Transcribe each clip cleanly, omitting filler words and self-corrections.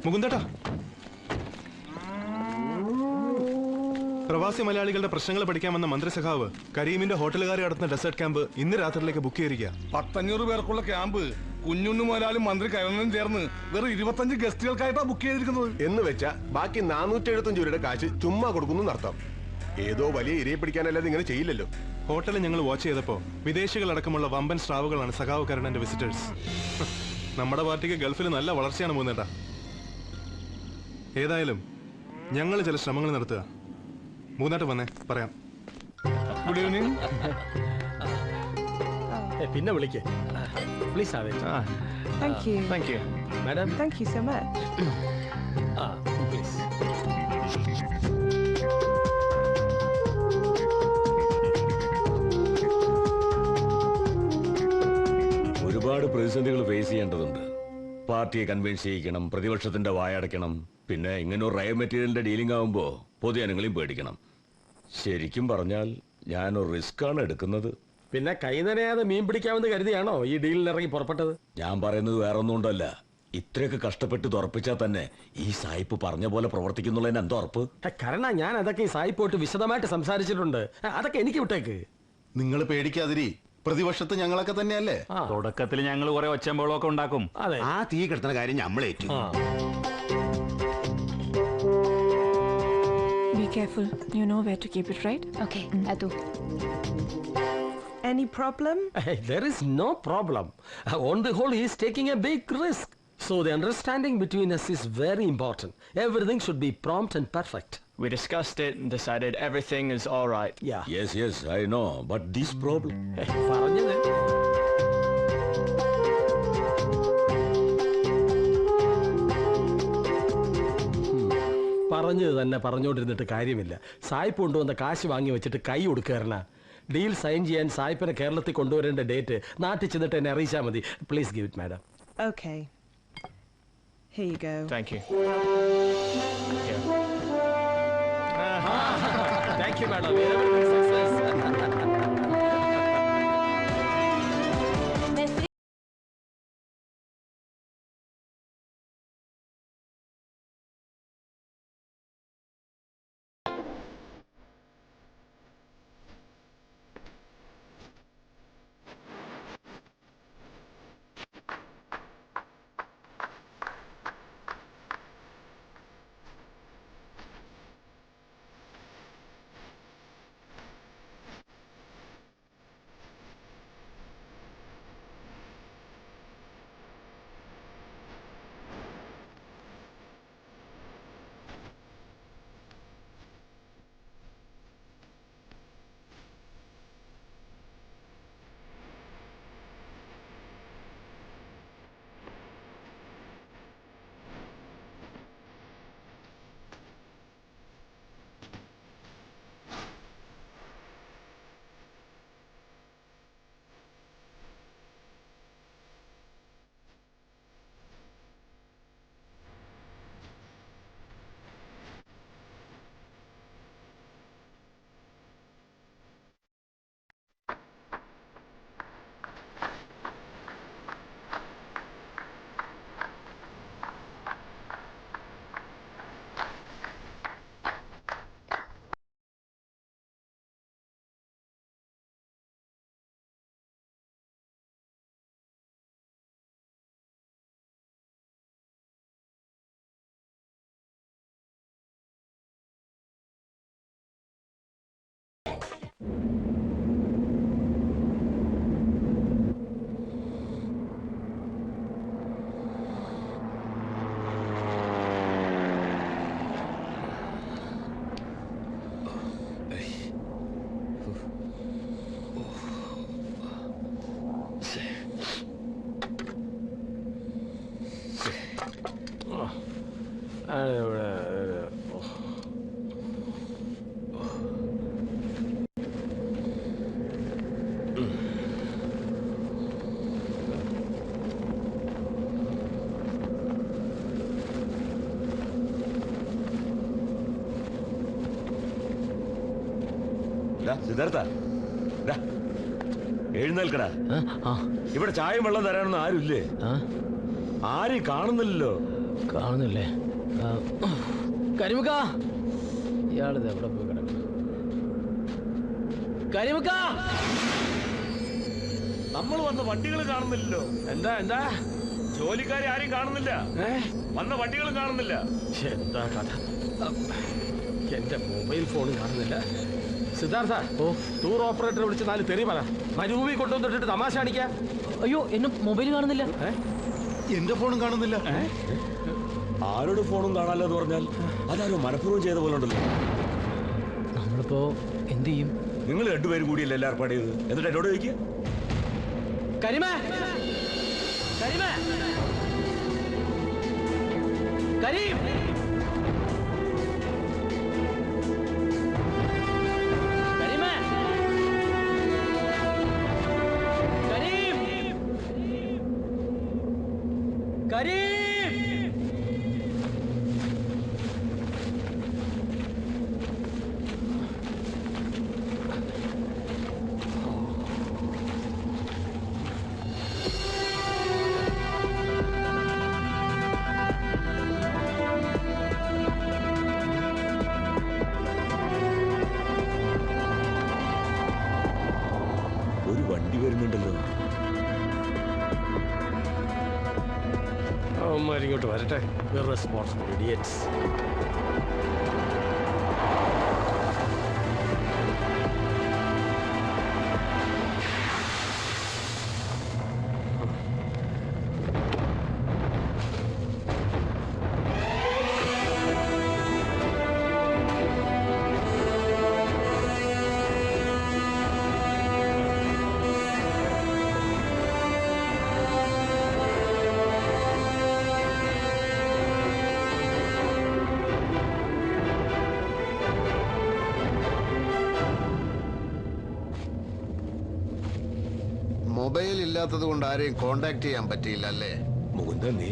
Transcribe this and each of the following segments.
മുകുന്ദേട്ടാ, പ്രവാസി മലയാളികളുടെ പ്രശ്നങ്ങൾ പഠിക്കാൻ വന്ന മന്ത്രിസഖാവ് കരീമിന്റെ ഹോട്ടലുകാരെ നടത്തുന്ന ഡെസേർട്ട് ക്യാമ്പ് ഇന്ന് രാത്രിയിലേക്ക് ബുക്ക് ചെയ്തിരിക്കുക. 100 പേർക്കുള്ള ക്യാമ്പ് കുഞ്ഞുണ്ണു മുതലാളി മന്ത്രി കരുണനും ചേർന്ന് വെറും 25 ഗസ്റ്റുകൾക്കായിട്ടാണ് ബുക്ക് ചെയ്തിരിക്കുന്നത്. എന്ന് വെച്ചാ ബാക്കി 475 രൂപയുടെ കാശ് ചുമ്മാ കൊടുക്കുന്നു നടത്താം. ഏതോ വലിയ ഇരയെ പിടിക്കാനല്ലാതെ ഇങ്ങനെ ചെയ്യില്ലല്ലോ. ഹോട്ടലിൽ ഞങ്ങൾ വാച്ച് ചെയ്തപ്പോ വിദേശികളടക്കമുള്ള വമ്പൻ സ്രാവുകളാണ് സഖാവ് കരുണന്റെ വിസിറ്റേഴ്സ്. നമ്മുടെ പാർട്ടിക്ക് ഗൾഫിൽ നല്ല വളർച്ചയാണ് മൂന്നേട്ടാ. ഏതായാലും ഞങ്ങൾ ചില ശ്രമങ്ങൾ നടത്തുക. മൂന്നാട്ട് വന്നേ പറയാം. Good evening. പിന്നെ വിളിക്കേ please. Thank you. Thank you. Madam. Thank you so much. Please. ഒരുപാട് പ്രതിസന്ധികൾ ഫേസ് ചെയ്യേണ്ടതുണ്ട്. പാർട്ടിയെ കൺവിൻസ് ചെയ്യിക്കണം, പ്രതിപക്ഷത്തിന്റെ വായടയ്ക്കണം, പിന്നെ ഇങ്ങനെ ഒരു റയ മെറ്റീരിയലിന്റെ ഡീലിംഗ് ആവുമ്പോ പൊതുജനങ്ങളെയും പേടിക്കണം. ശരിക്കും പറഞ്ഞാൽ ഞാനൊരു റിസ്ക് ആണ് എടുക്കുന്നത്. പിന്നെ കൈ നനയാതെ മീൻ പിടിക്കാമെന്ന് കരുതിയാണോ ഈ ഡീലിൽ ഇറങ്ങി പുറപ്പെട്ടത്? ഞാൻ പറയുന്നത് വേറെ ഒന്നും കൊണ്ടല്ല. ഇത്രയൊക്കെ കഷ്ടപ്പെട്ട് തുറപ്പിച്ചാൽ തന്നെ ഈ സായിപ്പ് പറഞ്ഞ പോലെ പ്രവർത്തിക്കുന്നുള്ളതിന് എന്തോ ഉറപ്പ്? കാരണം ഞാൻ അതൊക്കെ ഈ സായിപ്പോട്ട് വിശദമായിട്ട് സംസാരിച്ചിട്ടുണ്ട്. അതൊക്കെ എനിക്ക് വിട്ടേക്ക്. നിങ്ങൾ പേടിക്കാതിരി, പ്രതിപക്ഷത്ത് ഞങ്ങളൊക്കെ തന്നെയല്ലേ. തുടക്കത്തിൽ ഞങ്ങൾ കുറെ ഒച്ചമ്പോളൊക്കെ ഉണ്ടാക്കും. അതെ, ആ തീ കിടത്തുന്ന കാര്യം നമ്മളേറ്റു. Be careful. You know where to keep it, right? Okay, Adu. Any problem? Hey, there is no problem. On the whole, he is taking a big risk. So the understanding between us is very important. Everything should be prompt and perfect. We discussed it and decided everything is all right. Yeah. Yes, I know. But this problem... പറഞ്ഞത് പറഞ്ഞത് തന്നെ പറഞ്ഞുകൊണ്ടിരുന്നിട്ട് കാര്യമില്ല. സായിപ്പ് കൊണ്ടുവന്ന കാശ് വാങ്ങി വെച്ചിട്ട് കൈ കൊടുക്കാറണ. ഡീൽ സൈൻ ചെയ്യാൻ സായിപ്പിനെ കേരളത്തിൽ കൊണ്ടുവരേണ്ട ഡേറ്റ് നാട്ടിൽ ചെന്നിട്ട് എന്നെ അറിയിച്ചാൽ മതി. Please give it madam. Okay. Here you go. Thank you. Thank you, madam. Everything success. Siddhartha, എഴുന്നേൽക്കടാ. ഇവിടെ ചായയും വെള്ളം തരാനൊന്നും ആരുമില്ലേ? ആരെയും കാണുന്നില്ലല്ലോ. കാണുന്നില്ലേ? കരിമുക്ക, ഇയാളിത് എവിടെ പോയി കിടക്കും? കരിമുക്ക, നമ്മൾ വന്ന വണ്ടികൾ കാണുന്നില്ലല്ലോ. എന്താ എന്താ? ജോലിക്കാരെ ആരെയും കാണുന്നില്ല. വന്ന വണ്ടികളും കാണുന്നില്ല. എന്താ കഥ? എന്റെ മൊബൈൽ ഫോണും കാണുന്നില്ല. സിദ്ധാർത്ഥ, ടൂർ ഓപ്പറേറ്ററെ വിളിച്ച് 4 തെറി പറ. മരുഭൂമി കൊണ്ടുവന്നിട്ട് തമാശ കാണിക്കാം. അയ്യോ, എന്നെ മൊബൈൽ കാണുന്നില്ല. എന്റെ ഫോണും കാണുന്നില്ല. ആരോട് ഫോണും കാണാല്ലോ എന്ന് പറഞ്ഞാൽ അതാരോ മനഃപൂർവ്വം ചെയ്ത പോലെ ഉണ്ടല്ലോ. നമ്മളിപ്പോ എന്ത് ചെയ്യും? നിങ്ങൾ രണ്ടുപേരും കൂടിയല്ലേ എല്ലാം ഏർപ്പാട് ചെയ്തത്? എന്നിട്ട് എന്നോട് ചോദിക്കുക. കരിമ, കരിമ, കരീം, കരീമ, കരീം, കരീം. ഒരു വണ്ടി വരുന്നുണ്ടല്ലോ. അവന്മാരിങ്ങോട്ട് വരട്ടെ. Irresponsible idiots. മൊബൈൽ ഇല്ലാത്തത് കൊണ്ട് ആരെയും കോണ്ടാക്ട് ചെയ്യാൻ പറ്റിയില്ല അല്ലേ? മുകുന്ദൻ, നീ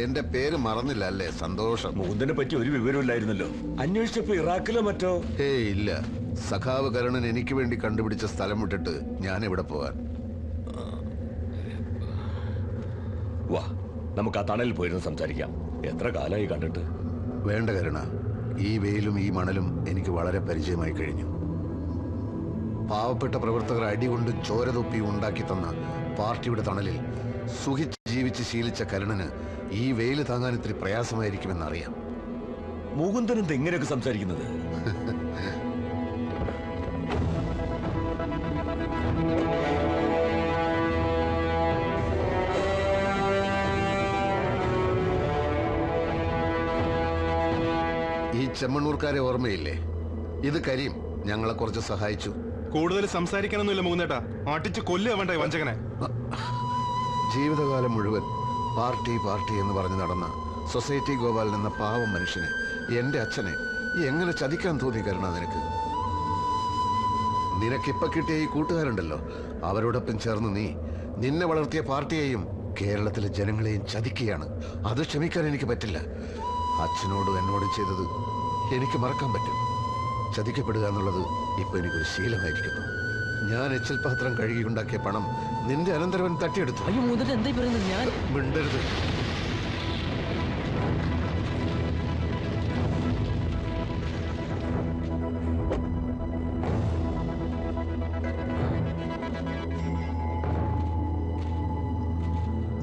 എന്റെ പേര് മറന്നില്ല അല്ലേ? സന്തോഷം. മുകുന്ദനെ പറ്റി ഒരു വിവരമില്ലായിരുന്നല്ലോ. അന്വേഷിച്ചപ്പോ ഇറാഖിലോ മറ്റോ? ഏയ് ഇല്ല. സഖാവ് കരുണൻ എനിക്ക് വേണ്ടി കണ്ടുപിടിച്ച സ്ഥലം വിട്ടിട്ട് ഞാൻ ഇവിടെ പോകാൻ. വാ, നമുക്ക് ആ തണലിൽ പോയിരുന്ന് സംസാരിക്കാം. എത്ര കാലമായി കണ്ടിട്ട്. വേണ്ട കരുണ, ഈ വെയിലും ഈ മണലും എനിക്ക് വളരെ പരിചയമായി കഴിഞ്ഞു. പാവപ്പെട്ട പ്രവർത്തകർ അടികൊണ്ട് ചോരതൊപ്പി ഉണ്ടാക്കി തന്ന പാർട്ടിയുടെ തണലിൽ സുഖിച്ച് ജീവിച്ച് ശീലിച്ച കരുണന് ഈ വെയിൽ താങ്ങാൻ ഇത്തിരി പ്രയാസമായിരിക്കുമെന്നറിയാം. മുകുന്ദൻ എന്താ ഇങ്ങനെയൊക്കെ സംസാരിക്കുന്നത്? ഈ ചെമ്മണ്ണൂർക്കാരെ ഓർമ്മയില്ലേ? ഇത് കരീം ഞങ്ങളെ കുറച്ച് സഹായിച്ചു. കൂടുതൽ സംസാരിക്കാനൊന്നുമില്ല മുകുന്ദേട്ടാ. ആട്ടിച്ച് കൊല്ലുക വേണ്ട ഈ വഞ്ചകനെ. ജീവിതകാലം മുഴുവൻ പാർട്ടി പാർട്ടി എന്ന് പറഞ്ഞു നടന്ന സൊസൈറ്റി ഗോപാലൻ എന്ന പാവം മനുഷ്യനെ, എന്റെ അച്ഛനെ എങ്ങനെ ചതിക്കാൻ തോന്നി കരുണ നിനക്ക്? നിനക്കിപ്പ കിട്ടിയ ഈ കൂട്ടുകാരുണ്ടല്ലോ, അവരോടൊപ്പം ചേർന്ന് നീ നിന്നെ വളർത്തിയ പാർട്ടിയെയും കേരളത്തിലെ ജനങ്ങളെയും ചതിക്കുകയാണ്. അത് ക്ഷമിക്കാൻ എനിക്ക് പറ്റില്ല. അച്ഛനോടും എന്നോടും ചെയ്തത് എനിക്ക് മറക്കാൻ പറ്റും. ചതിക്കപ്പെടുക എന്നുള്ളത് ഇപ്പൊ എനിക്കൊരു ശീലമായിരിക്കുന്നു. ഞാൻ എച്ചിൽ പാത്രം കഴുകിയുണ്ടാക്കിയ പണം നിന്റെ അനന്തരവൻ തട്ടിയെടുത്തു. അയ്യോ, മൂന്നിട്ട് എന്തായി പറയുന്നത്? ഞാൻ മിണ്ടരുത്.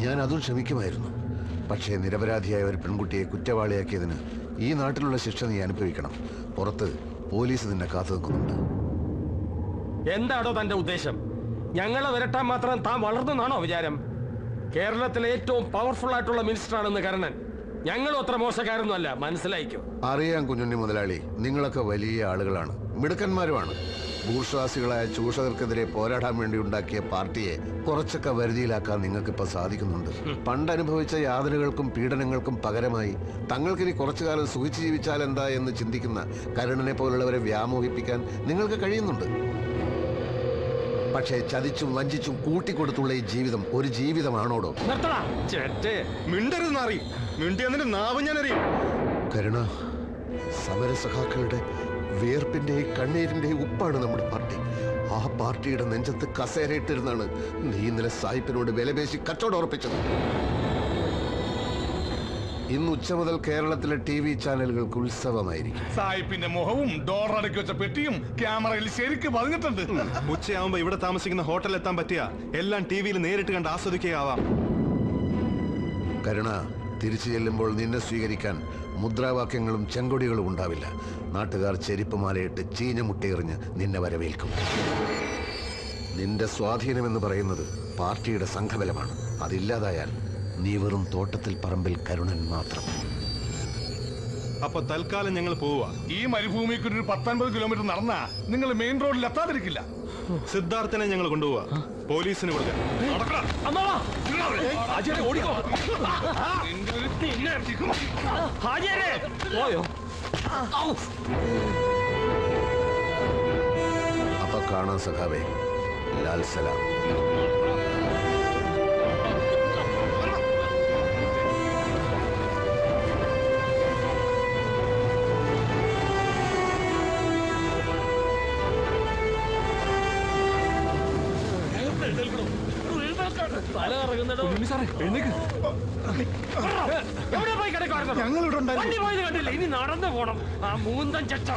ഞാൻ അതും ക്ഷമിക്കുമായിരുന്നു. പക്ഷേ നിരപരാധിയായ ഒരു പെൺകുട്ടിയെ കുറ്റവാളിയാക്കിയതിന് ഈ നാട്ടിലുള്ള ശിക്ഷ നീ അനുഭവിക്കണം. പുറത്ത് പോലീസ് നിന്നെ കാത്തു നിൽക്കുന്നുണ്ട്. എന്താണോ തന്റെ ഉദ്ദേശം? ഞങ്ങളെ വിരട്ടാൻ മാത്രം താൻ വളർന്നെന്നാണോ വിചാരം? കേരളത്തിലെ ഏറ്റവും പവർഫുൾ ആയിട്ടുള്ള മിനിസ്റ്ററാണെന്ന് കരുണൻ. ഞങ്ങളും അത്ര മോശക്കാരൊന്നുമല്ല, മനസ്സിലായിക്കോ? അറിയാം കുഞ്ഞുണ്ണി മുതലാളി, നിങ്ങളൊക്കെ വലിയ ആളുകളാണ്, മിടുക്കന്മാരുമാണ്. ഭൂഷ്വാസികളായ ചൂഷകർക്കെതിരെ പോരാടാൻ വേണ്ടി ഉണ്ടാക്കിയ പാർട്ടിയെ കുറച്ചൊക്കെ വരുതിയിലാക്കാൻ നിങ്ങൾക്കിപ്പോൾ സാധിക്കുന്നുണ്ട്. പണ്ട് അനുഭവിച്ച യാതനകൾക്കും പീഡനങ്ങൾക്കും പകരമായി തങ്ങൾക്കിനി കുറച്ചു കാലം സുഖിച്ച് ജീവിച്ചാൽ എന്താ എന്ന് ചിന്തിക്കുന്ന കരുണനെ പോലുള്ളവരെ വ്യാമോഹിപ്പിക്കാൻ നിങ്ങൾക്ക് കഴിയുന്നുണ്ട്. പക്ഷേ ചതിച്ചും വഞ്ചിച്ചും കൂട്ടിക്കൊടുത്തുള്ള ഈ ജീവിതം ഒരു ജീവിതമാണോടോ? മിണ്ടരുതെന്നറി മിണ്ടിയതിന്റെ നാവ് ഞാൻ അറിയും. കരുണ, സമരസഖാക്കളുടെ വിയർപ്പിന്റെയും കണ്ണീരിന്റെയും ഉപ്പാണ് നമ്മുടെ പാർട്ടി. ആ പാർട്ടിയുടെ നെഞ്ചത്ത് കസേരയിട്ടിരുന്നാണ് നീ ഇന്നലെ സായിപ്പിനോട് വിലപേശി കച്ചവടം ഉറപ്പിച്ചത്. ഇന്ന് ഉച്ച മുതൽ കേരളത്തിലെ TV ചാനലുകൾക്ക് ഉത്സവമായിരിക്കും. സായിപ്പിന്റെ മുഖവും ഡോളർ അടക്കി വെച്ച പെട്ടിയും ക്യാമറയിൽ ശരിക്കും പതിഞ്ഞിട്ടുണ്ട്. ഉച്ചയാവുമ്പോ ഇവിടെ താമസിക്കുന്ന ഹോട്ടലിൽ എത്താൻ പറ്റിയ എല്ലാം ടിവിയിൽ നേരിട്ട് കണ്ട് ആസ്വദിക്കുകയാവാം. കരുണ, തിരിച്ചു ചെല്ലുമ്പോൾ നിന്നെ സ്വീകരിക്കാൻ മുദ്രാവാക്യങ്ങളും ചെങ്കൊടികളും ഉണ്ടാവില്ല. നാട്ടുകാർ ചെരിപ്പുമാലയിട്ട് ചീഞ്ഞ മുട്ടയെറിഞ്ഞ് നിന്നെ വരവേൽക്കും. നിന്റെ സ്വാധീനമെന്ന് പറയുന്നത് പാർട്ടിയുടെ സംഘബലമാണ്. അതില്ലാതായാൽ നീ വെറും തോട്ടത്തിൽ പറമ്പിൽ കരുണൻ മാത്രം. അപ്പൊ തൽക്കാലം ഞങ്ങൾ പോവുക. ഈ മരുഭൂമിക്ക് ഒരു 19 കിലോമീറ്റർ നടന്നാ നിങ്ങൾ മെയിൻ റോഡിൽ എത്താതിരിക്കില്ല. സിദ്ധാർത്ഥനെ ഞങ്ങൾ കൊണ്ടുപോവാ, പോലീസിന് കൊടുക്കാൻ. അമ്മാവാ, ഹാജിയാരെ ഓടിക്കോ. ഹാജിയാരെ പോയോ? അപ്പൊ കാണാൻ സഖാവേ, ലാൽ സലാം. തല കറങ്ങുന്നുണ്ടോ? എവിടെ പോയി കിടക്കുവായിരുന്നു? ഞങ്ങളിവിടെ ഉണ്ടായിരുന്നു. വണ്ടി പോയത് കണ്ടില്ല. ഇനി നടന്നു പോണം. ആ മൂന്തൻ ചട്ട